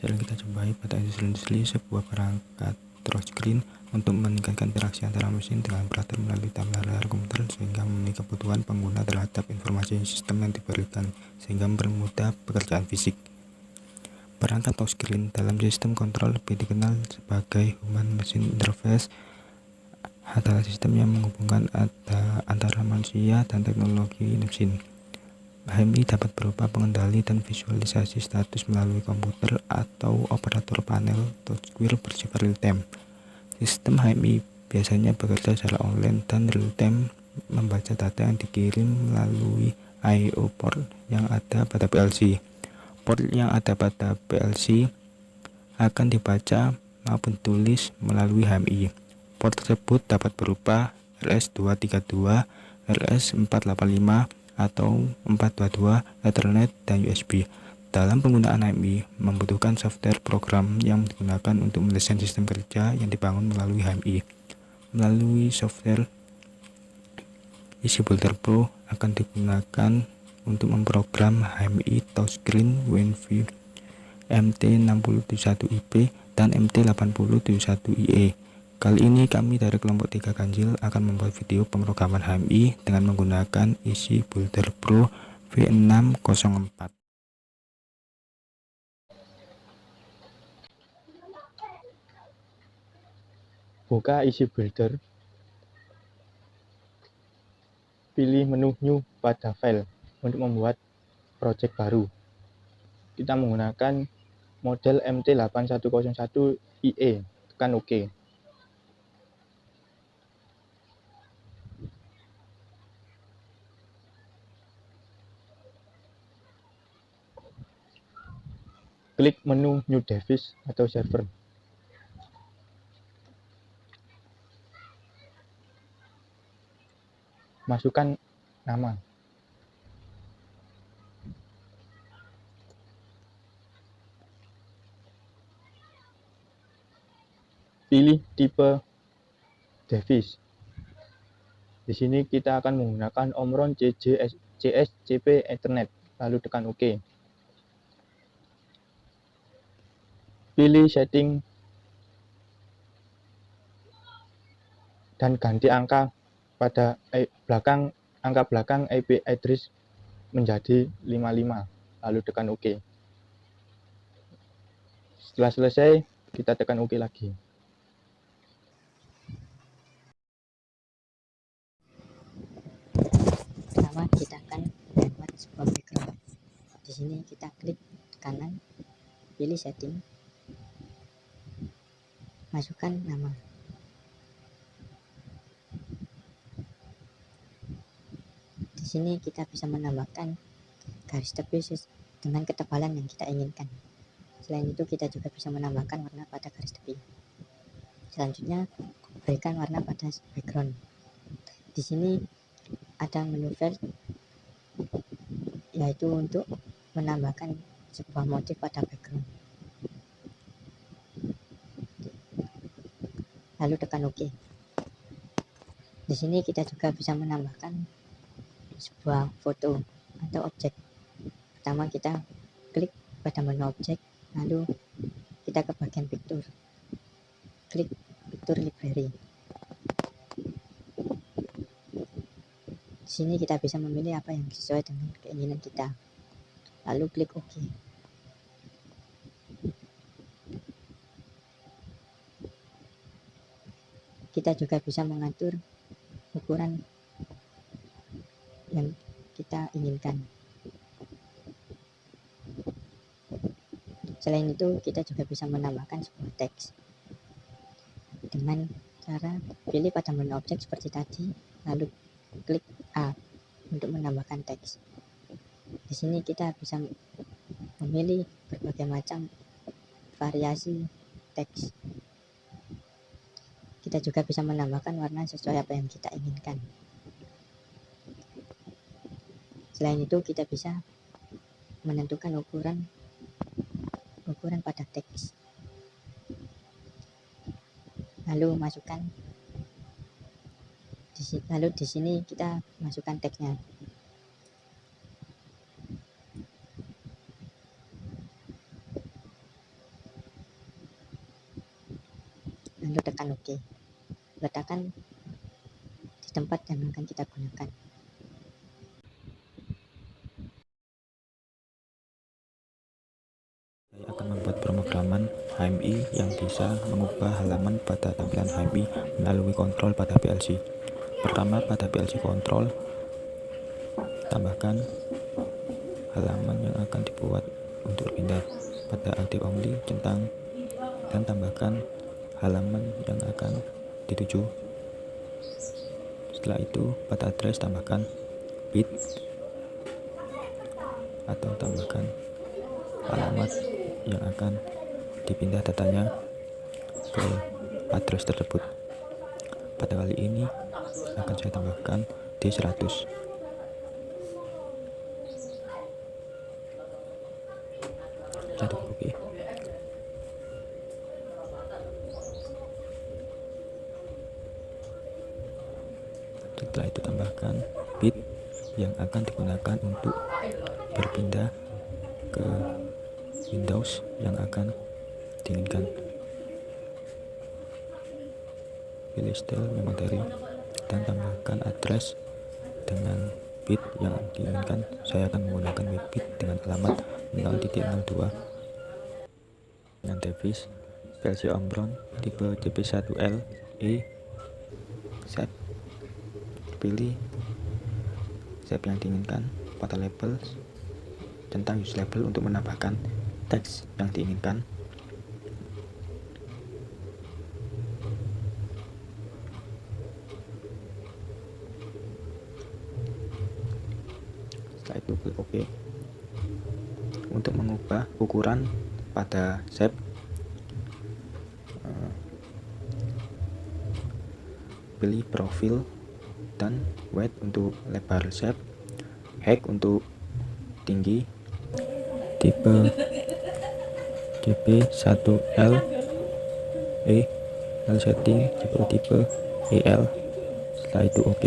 Sekarang kita coba pada installasi sebuah perangkat touchscreen untuk meningkatkan interaksi antara mesin dengan operator melalui tampilan layar komputer sehingga memenuhi kebutuhan pengguna terhadap informasi sistem yang diberikan sehingga mempermudah pekerjaan fisik. Perangkat touchscreen dalam sistem kontrol lebih dikenal sebagai Human Machine Interface adalah sistem yang menghubungkan antara manusia dan teknologi mesin. HMI dapat berupa pengendali dan visualisasi status melalui komputer atau operator panel touchscreen bersifat real-time. Sistem HMI biasanya bekerja secara online dan real-time, membaca data yang dikirim melalui I/O port yang ada pada PLC. Port yang ada pada PLC akan dibaca maupun tulis melalui HMI. Port tersebut dapat berupa RS-232, RS-485, atau 422, Ethernet, dan USB. Dalam penggunaan HMI membutuhkan software program yang digunakan untuk mendesain sistem kerja yang dibangun melalui HMI. Melalui software, EasyBuilder Pro akan digunakan untuk memprogram HMI touchscreen WinView MT6071IP dan MT8071IE. Kali ini kami dari kelompok 3 Ganjil akan membuat video pemrograman HMI dengan menggunakan EasyBuilder Pro V604. Buka EasyBuilder, pilih menu New pada file untuk membuat project baru. Kita menggunakan model MT8101IE, tekan OK. Klik menu New Device atau Server. Masukkan nama. Pilih tipe device. Di sini kita akan menggunakan Omron CSCP Ethernet, lalu tekan OK. Pilih setting dan ganti angka pada angka belakang IP address menjadi 55, lalu tekan OK. Setelah selesai, kita tekan OK lagi. Pertama kita akan membuat sebuah background. Di sini kita klik kanan, pilih setting, masukkan nama. Di sini kita bisa menambahkan garis tepi dengan ketebalan yang kita inginkan. Selain itu kita juga bisa menambahkan warna pada garis tepi. Selanjutnya berikan warna pada background. Di sini ada menu file, yaitu untuk menambahkan sebuah motif pada background. Lalu tekan OK. Di sini kita juga bisa menambahkan sebuah foto atau objek. Pertama kita klik pada menu objek, lalu kita ke bagian picture, klik picture library. Di sini kita bisa memilih apa yang sesuai dengan keinginan kita, lalu klik OK. Kita juga bisa mengatur ukuran yang kita inginkan. Selain itu kita juga bisa menambahkan sebuah teks dengan cara pilih pada menu objek seperti tadi, lalu klik A untuk menambahkan teks. Di sini kita bisa memilih berbagai macam variasi teks. Kita juga bisa menambahkan warna sesuai apa yang kita inginkan. Selain itu kita bisa menentukan ukuran pada teks. Lalu di sini kita masukkan teksnya. tekan OK. Letakkan di tempat yang akan kita gunakan. Saya akan membuat pemrograman HMI yang bisa mengubah halaman pada tampilan HMI melalui kontrol pada PLC. Pertama, pada PLC kontrol, tambahkan halaman yang akan dibuat untuk pindah. Pada active only, centang dan tambahkan halaman yang akan dituju. Setelah itu, pada address tambahkan bit atau tambahkan alamat yang akan dipindah datanya ke address tersebut. Pada kali ini akan saya tambahkan D100. Saya tekan OK. Setelah itu tambahkan bit yang akan digunakan untuk berpindah ke Windows yang akan diinginkan. Pilih style memory dan tambahkan address dengan bit yang diinginkan. Saya akan menggunakan bit dengan alamat 0.02 dengan device PLC Omron tipe CP1L E. Set, pilih shape yang diinginkan, pada label, centang use label untuk menambahkan teks yang diinginkan. Setelah itu klik OK. Untuk mengubah ukuran pada shape, pilih profil dan width untuk lebar shape, height untuk tinggi, tipe CP1L E, lalu setting tipe EL. Setelah itu OK.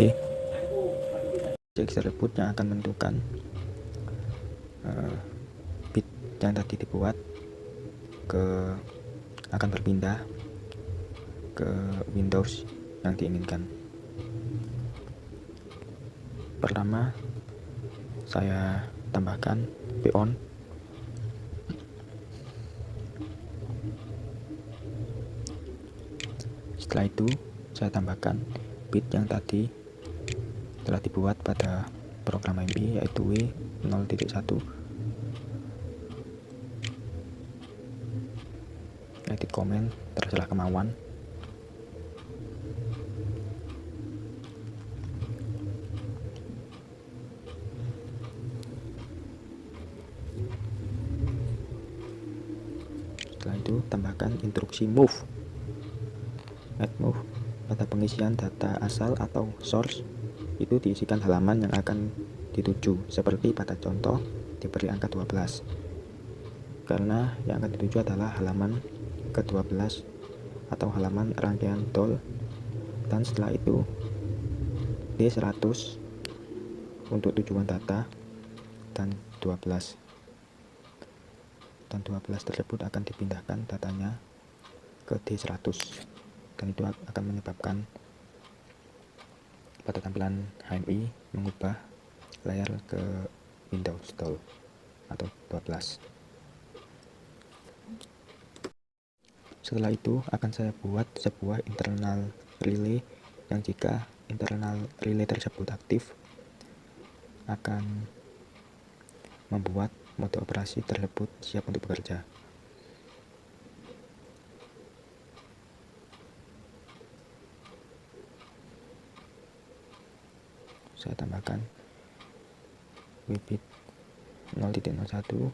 Objek tersebut yang akan menentukan bit yang tadi dibuat akan berpindah ke Windows yang diinginkan. Pertama, saya tambahkan PON. Setelah itu saya tambahkan bit yang tadi telah dibuat pada program HMI, yaitu W0.1. Edit komen terserah kemauan. Setelah itu tambahkan instruksi move. Add move. Pada pengisian data asal atau source itu diisikan halaman yang akan dituju, seperti pada contoh diberi angka 12 karena yang akan dituju adalah halaman ke-12 atau halaman rangkaian DOL. Dan setelah itu D100 untuk tujuan data dan 12 tersebut akan dipindahkan datanya ke D100, dan itu akan menyebabkan pada tampilan HMI mengubah layar ke Windows DOL atau 12. Setelah itu akan saya buat sebuah internal relay yang jika internal relay tersebut aktif akan membuat mode operasi tersebut siap untuk bekerja. Saya tambahkan bit 0.01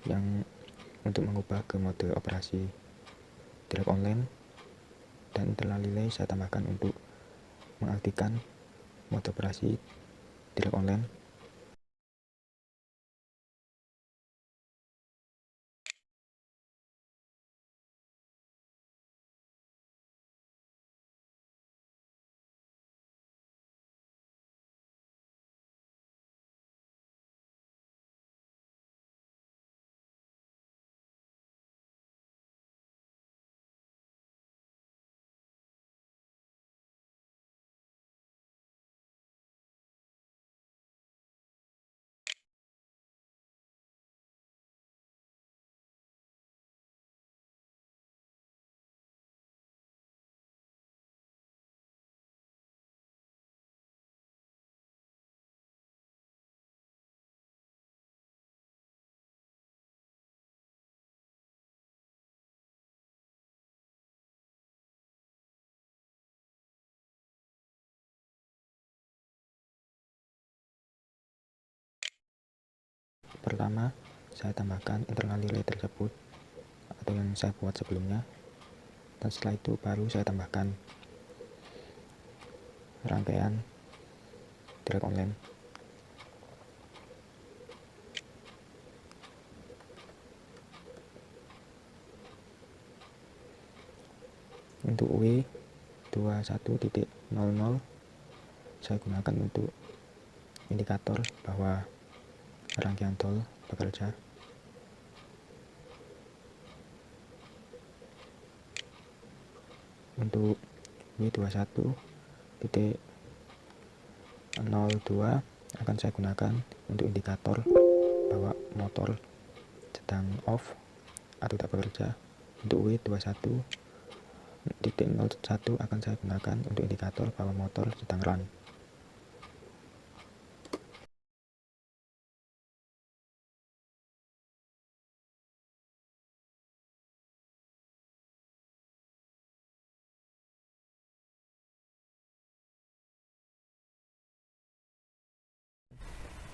yang untuk mengubah ke mode operasi direct online, dan internal relay saya tambahkan untuk mengaktifkan mode operasi direct online. pertama saya tambahkan internal relay tersebut atau yang saya buat sebelumnya, dan setelah itu baru saya tambahkan rangkaian drag online. Untuk W21.00 saya gunakan untuk indikator bahwa rangkaian tol bekerja. Untuk W21.02 akan saya gunakan untuk indikator bahwa motor sedang off atau tak bekerja. Untuk W21.01 akan saya gunakan untuk indikator bahwa motor sedang run.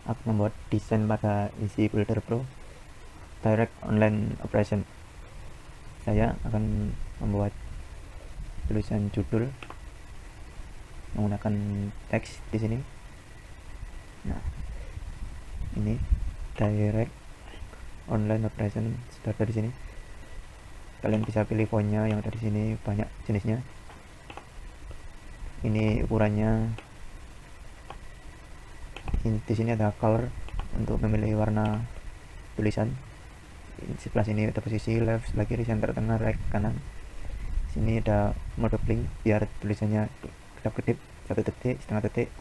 Aku membuat desain pada Easy Builder Pro Direct Online Operation. Saya akan membuat tulisan judul menggunakan teks di sini. Nah, ini Direct Online Operation sudah ada di sini. Kalian bisa pilih fontnya yang ada di sini, banyak jenisnya. Ini ukurannya. Di sini ada color untuk memilih warna tulisan. Di sebelah sini ada posisi left, sebelah kiri, center, tengah, right, kanan. Sini ada multiply biar tulisannya kedap-kedip, 1 detik, setengah detik.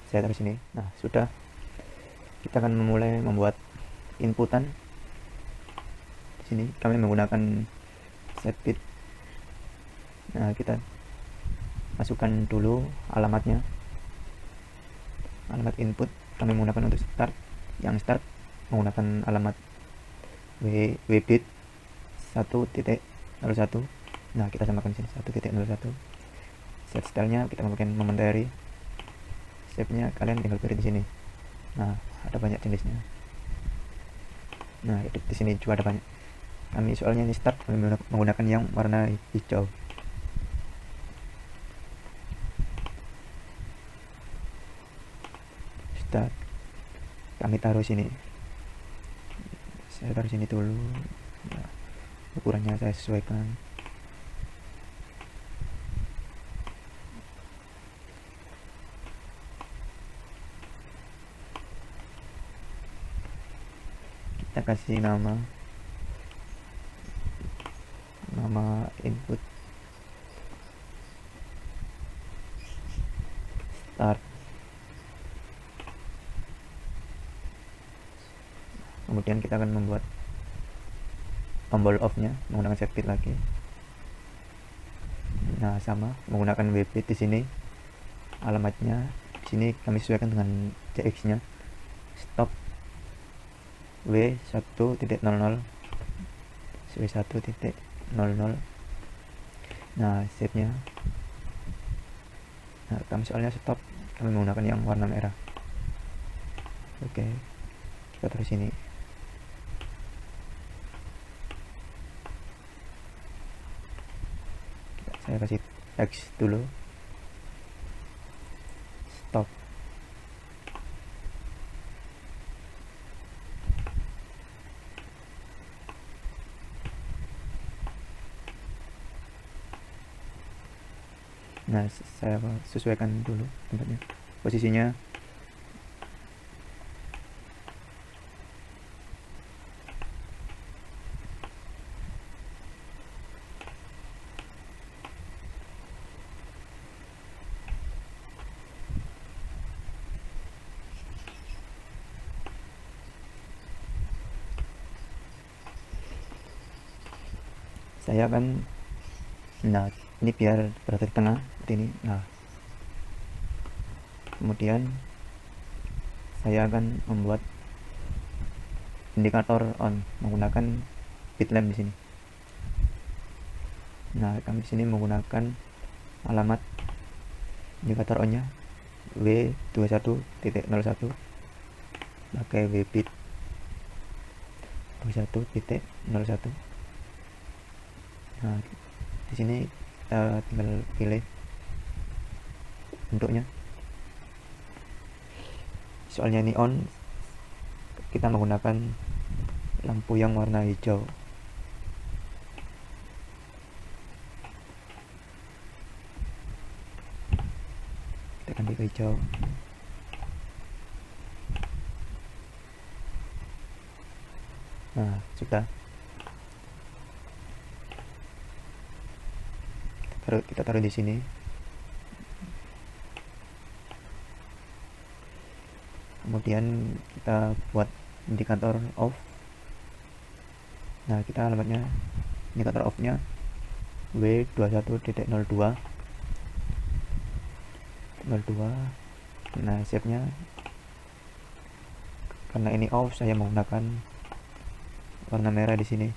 Saya taruh sini. Nah, sudah. Kita akan memulai membuat inputan. Di sini kami menggunakan setbit. Nah, kita masukkan dulu alamatnya. Alamat input kami menggunakan untuk start. Yang start menggunakan alamat wbit 1.01. Nah, kita samakan sini 1.01. Set stylenya kita memakai momentary. Shape-nya kalian tinggal pilih di sini. Nah, ada banyak jenisnya. Nah, di sini juga ada banyak. Kami soalnya ini start, kami menggunakan yang warna hijau. Start. Kami taruh sini. Saya taruh sini dulu. Nah, ukurannya saya sesuaikan. Kita kasih nama input start. Kemudian kita akan membuat tombol off-nya menggunakan setbit lagi. Nah, sama menggunakan wbit di sini. Alamatnya di sini kami sesuaikan dengan cx-nya. Stop W1.00 W1.00. Nah, shape-nya. Nah, kami soalnya stop, kami menggunakan yang warna merah. Oke, kita taruh sini. Saya kasih X dulu. Stop. Nah, saya sesuaikan dulu tempatnya, posisinya. Saya akan, nah, ini biar berada di tengah seperti ini. Nah, kemudian saya akan membuat indikator on menggunakan bitlamp di sini. Nah, kami di sini menggunakan alamat indikator on-nya W21.01. pakai webit 21.01. Nah, di sini kita tinggal pilih bentuknya. Soalnya ini on, kita menggunakan lampu yang warna hijau. Kita ganti ke hijau. Nah, sudah. Kita taruh di sini. Kemudian kita buat indikator off. Nah, kita alamatnya indikator off-nya W21.02. Nah, shape-nya karena ini off, saya menggunakan warna merah di sini.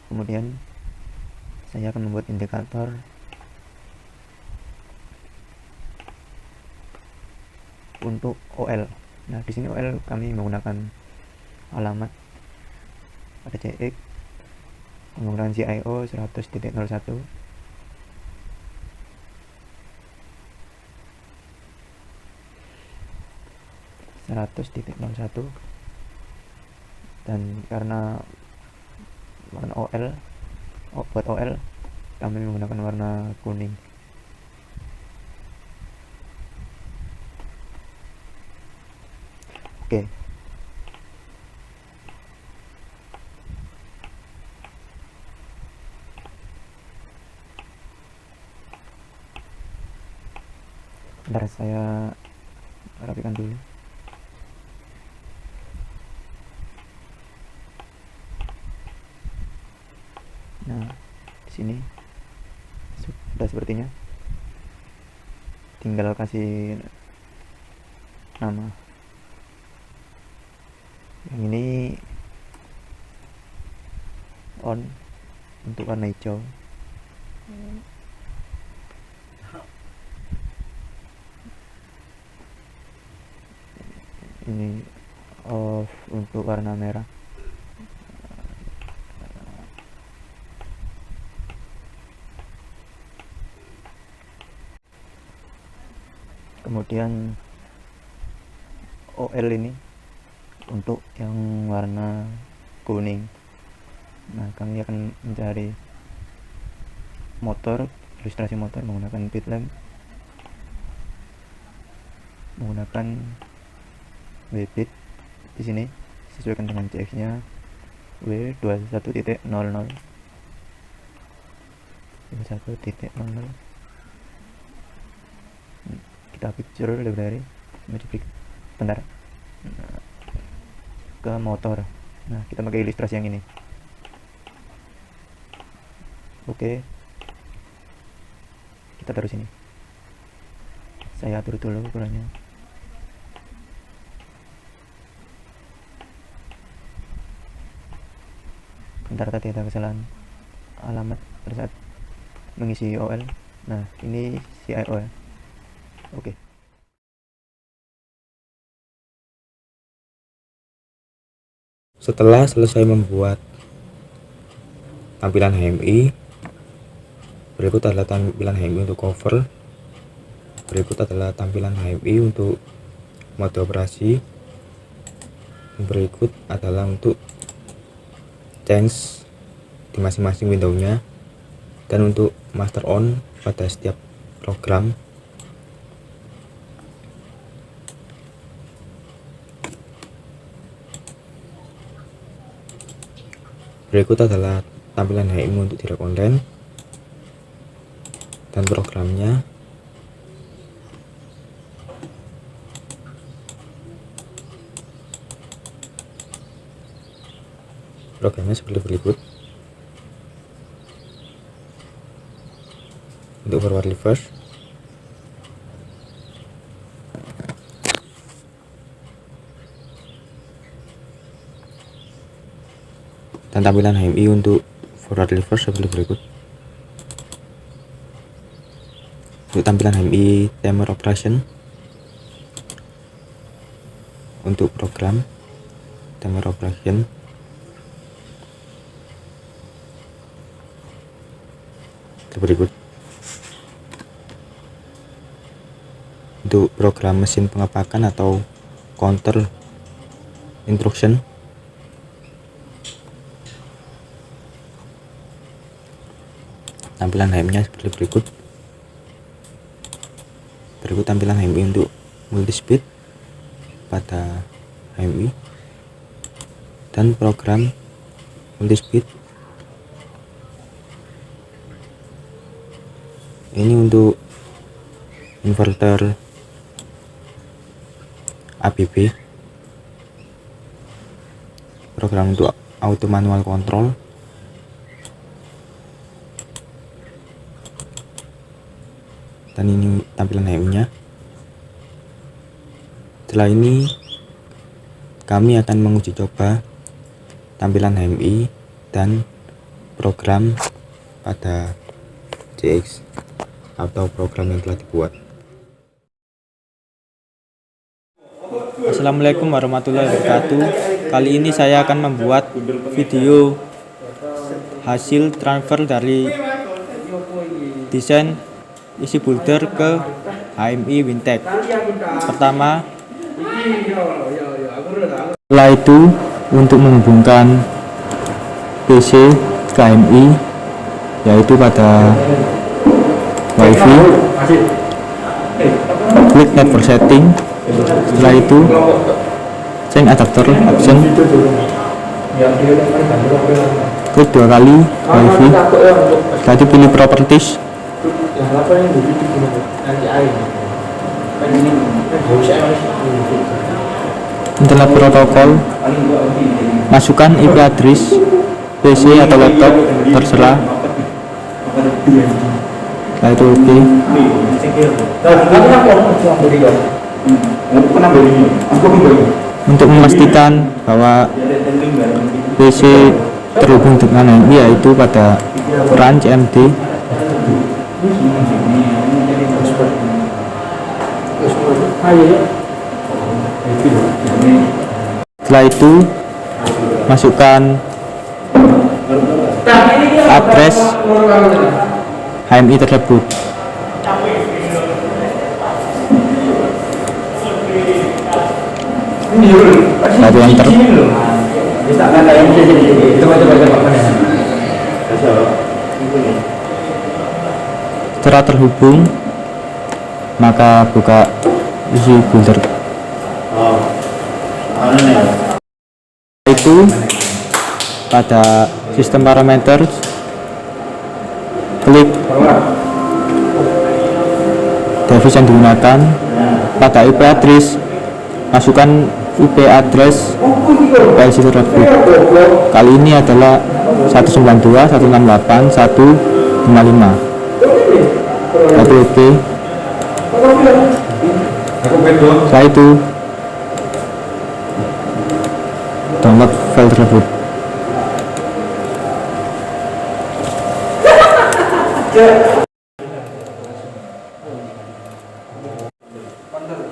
Kemudian saya akan membuat indikator untuk OL. Nah, di sini OL kami menggunakan alamat pada CX, menggunakan CIO 100.01. Dan karena warna buat OL kami menggunakan warna kuning. Oke. Bentar, saya rapikan dulu. Nah, di sini sudah sepertinya. Tinggal kasih nama. Yang ini on untuk warna hijau. Ini off untuk warna merah. Kemudian OL ini untuk yang warna kuning. Nah, kami akan mencari motor, ilustrasi motor menggunakan pit lamp, menggunakan webit. Di sini sesuaikan dengan CX-nya W21.00. 21.00. Kita picture library, bentar, ke motor. Nah, kita pakai ilustrasi yang ini. Oke, kita taruh sini. Saya atur dulu ukurannya. Bentar, tadi ada kesalahan alamat pada saat mengisi OL. Nah, ini CIO ya. Oke. Setelah selesai membuat tampilan HMI, berikut adalah tampilan HMI untuk cover. Berikut adalah tampilan HMI untuk mode operasi. Berikut adalah untuk change di masing-masing windownya dan untuk master on pada setiap program. Berikut adalah tampilan HMI untuk direct online dan programnya. Programnya seperti berikut. Untuk forward reverse, dan tampilan HMI untuk forward reverse seperti berikut. Untuk tampilan HMI timer operation, untuk program timer operation seperti berikut. Untuk program mesin pengepakan atau counter instruction, tampilan HMI-nya seperti berikut. Berikut tampilan HMI untuk multispeed pada HMI dan program multispeed. Ini untuk inverter ABB, program untuk auto manual control, dan ini tampilan HMI-nya. Setelah ini kami akan menguji coba tampilan HMI dan program pada JX atau program yang telah dibuat. Assalamualaikum warahmatullahi wabarakatuh. Kali ini saya akan membuat video hasil transfer dari desain isi boulder ke HMI Wintec. Pertama, setelah itu untuk menghubungkan PC ke HMI, yaitu pada WiFi, klik network setting. Setelah itu change adapter option, klik 2 kali WiFi. Setelah itu pilih properties. Internet protokol, masukkan IP address PC atau laptop terserah. Setelah itu oke. Untuk memastikan bahwa PC terhubung dengan HMI, yaitu pada run CMD. Setelah itu masukkan address HMI tersebut. Lalu enter. Setelah terhubung, maka buka isi boulder. Itu pada sistem parameter, klik device yang digunakan. Pada IP address, masukkan IP address PLC tersebut. Kali ini adalah 192.168.155. Oke. Setelah itu download file tersebut.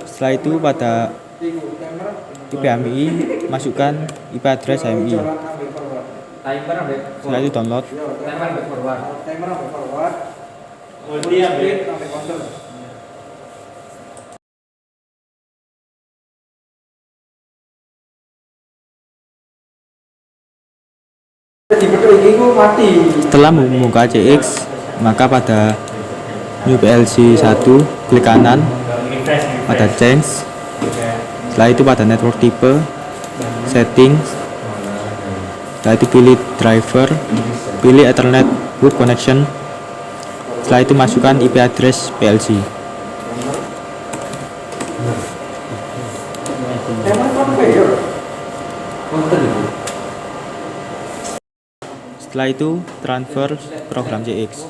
Setelah itu pada IP HMI masukkan IP address HMI. Setelah itu download. Setelah membuka CX, maka pada new PLC 1 klik kanan pada change. Setelah itu pada network type, settings. Setelah itu pilih driver, pilih Ethernet boot connection. Setelah itu masukkan IP address PLC. Setelah itu transfer program CX.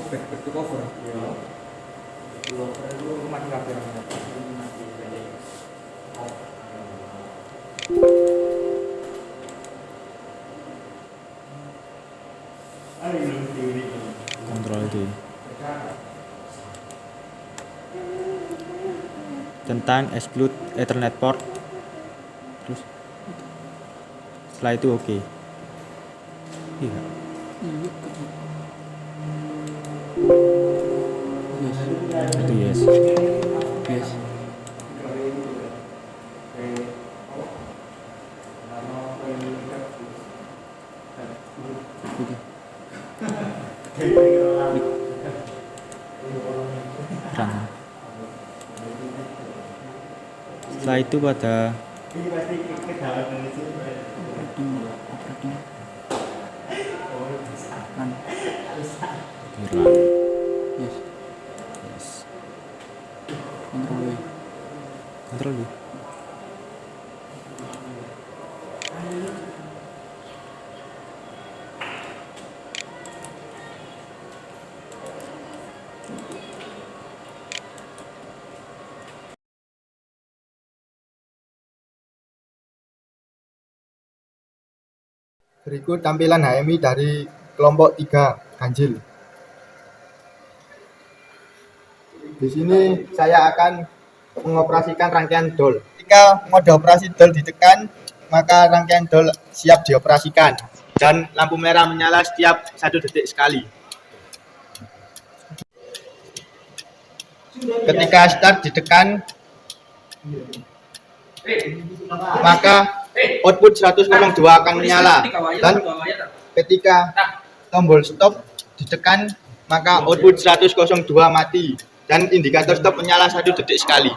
tentang exclude Ethernet port. Terus setelah itu oke. Iya. Itu yes. Terang. Setelah itu pada run. Yes. Control V. Berikut tampilan HMI dari kelompok 3 ganjil. Di sini saya akan mengoperasikan rangkaian DOL. Ketika mode operasi DOL ditekan, maka rangkaian DOL siap dioperasikan dan lampu merah menyala setiap 1 detik sekali. Ketika start ditekan, maka output 102 akan menyala, dan ketika tombol stop ditekan, maka output 102 mati dan indikator stop menyala 1 detik sekali.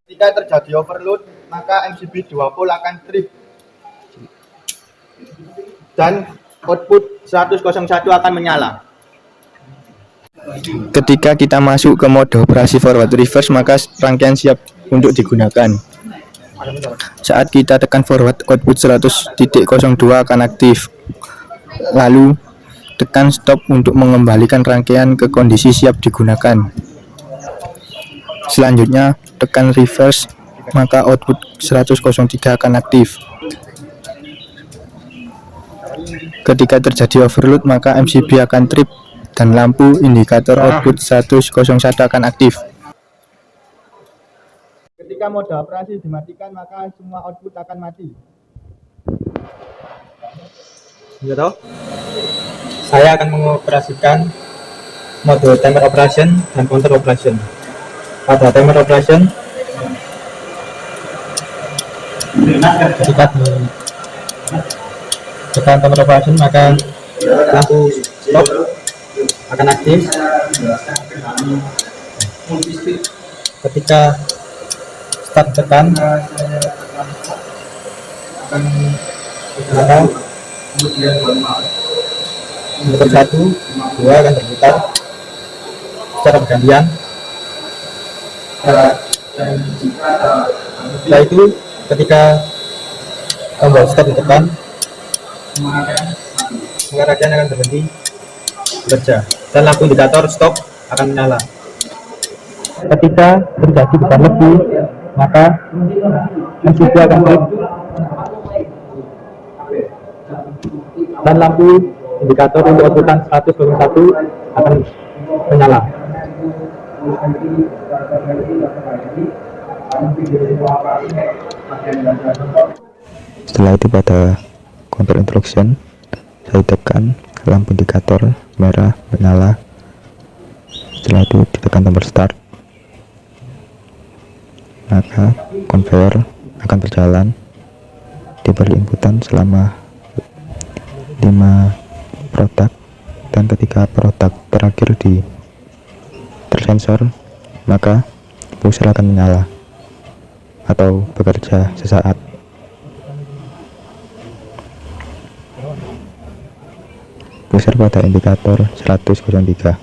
Ketika terjadi overload, maka MCB 2 pole akan trip dan output 101 akan menyala. Ketika kita masuk ke mode operasi forward reverse, maka rangkaian siap untuk digunakan. Saat kita tekan forward, output 100.02 akan aktif. Lalu tekan stop untuk mengembalikan rangkaian ke kondisi siap digunakan. Selanjutnya tekan reverse, maka output 103 akan aktif. Ketika terjadi overload, maka MCB akan trip dan lampu indikator output 101 akan aktif. Ketika mode operasi dimatikan, maka semua output akan mati. Gitu. Saya akan mengoperasikan mode timer operation dan counter operation. Pada timer operation, ketika tekan timer operation, maka lampu stop akan aktif. Ketika start tekan, maka motor 1, 2 akan berputar secara bergantian. Setelah itu, ketika tombol stop ditekan, maka rangkaian akan berhenti bekerja dan lampu indikator stop akan menyala. Ketika terjadi besar lebih, maka MCB akan trip dan lampu indikator untuk outputan 101 akan menyala. Setelah itu pada counter instruction, saya tekan lampu indikator merah menyala. Setelah itu ditekan tombol start, maka conveyor akan berjalan, diberi inputan selama 5 produk, dan ketika produk terakhir di tersensor, maka pusher akan menyala atau bekerja sesaat. Pusher pada indikator 103.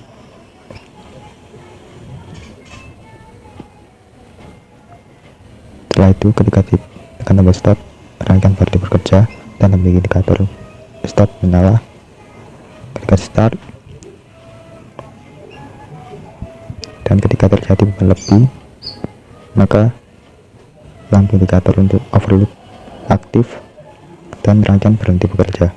Setelah itu ketika ditekan tombol stop, rangkaian baru bekerja dan lampu indikator stop menyala. Ketika start dan ketika terjadi beban lebih, maka lampu indikator untuk overload aktif dan rangkaian berhenti bekerja.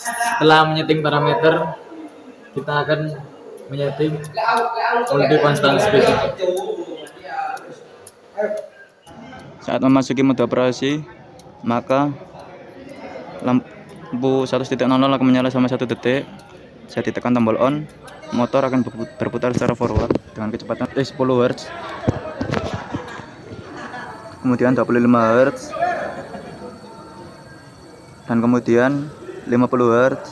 Setelah menyeting parameter, kita akan menyeting multi constant speed. Saat memasuki mode operasi, maka lampu 1.0 akan menyala selama 1 detik. Saya ditekan tombol on, motor akan berputar secara forward dengan kecepatan 10 Hz, kemudian 25 Hz, dan kemudian 50 Hz.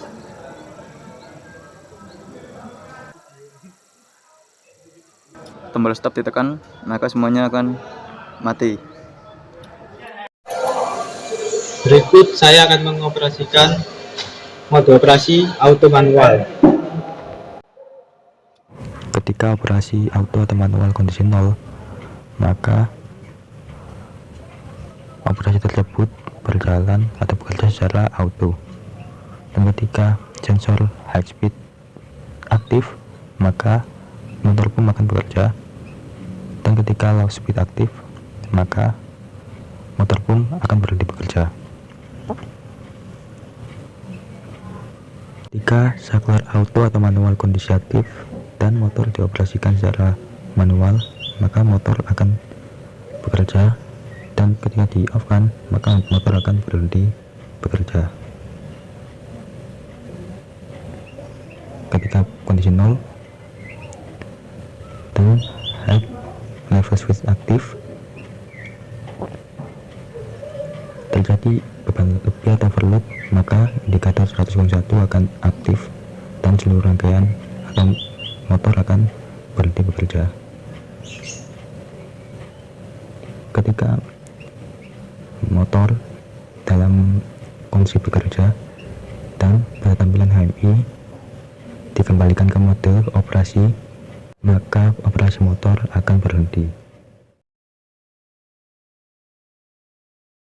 Tombol stop ditekan, maka semuanya akan mati. Berikut saya akan mengoperasikan mode operasi auto manual. Ketika operasi auto atau manual kondisi 0, maka operasi tersebut berjalan atau bekerja secara auto. Dan ketika sensor high speed aktif, maka motor pun akan bekerja. Dan ketika low speed aktif, maka motor pun akan berhenti bekerja. Ketika saklar auto atau manual kondisi aktif dan motor dioperasikan secara manual, maka motor akan bekerja, dan ketika di off kan, maka motor akan berhenti bekerja. Ketika kondisi 0 dan high level switch aktif, terjadi beban lebih atau overload, maka indikator 101 akan aktif dan seluruh rangkaian atau motor akan berhenti bekerja. Ketika motor dalam kondisi bekerja dan pada tampilan HMI dikembalikan ke mode operasi, maka operasi motor akan berhenti.